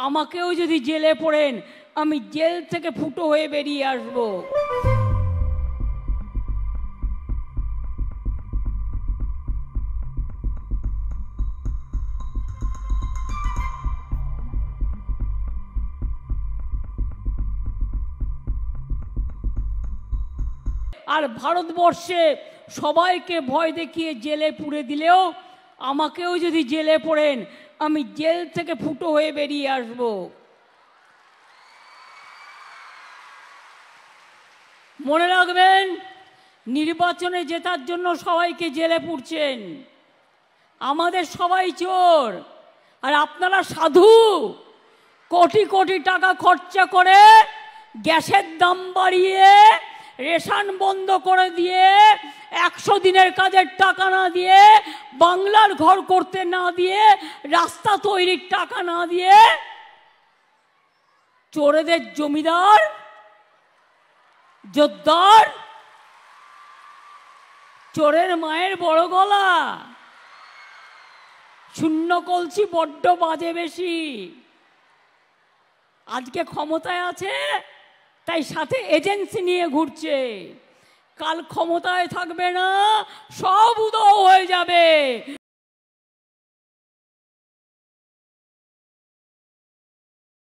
আমাকেও যদি জেলে পড়েন আমি জেল থেকে ফুটো হয়ে বেরিয়ে আসব। আর ভারতবর্ষে সবাইকে ভয় দেখিয়ে জেলে পুরে দিলেও আমাকেও যদি জেলে পড়েন আমি জেল থেকে ফুটো হয়ে বেরিয়ে আসব। মনে রাখবেন, নির্বাচনে জেতার জন্য সবাইকে জেলে পুরছেন, আমাদের সবাই চোর আর আপনারা সাধু। কোটি কোটি টাকা খরচা করে গ্যাসের দাম বাড়িয়ে, রেশন বন্ধ করে দিয়ে, 100 দিনের কাজের টাকা না দিয়ে, বাংলার ঘর করতে না দিয়ে, রাস্তা তৈরির টাকা না দিয়ে চোরেদের জমিদার, জোরদার, চোরের মায়ের বড় গলা, শূন্য কলসি বড্ড বাজে বেশি। আজকে ক্ষমতায় আছে তাই সাথে এজেন্সি নিয়ে ঘুরছে, কাল ক্ষমতায় থাকবে না, সব উধাও হয়ে যাবে।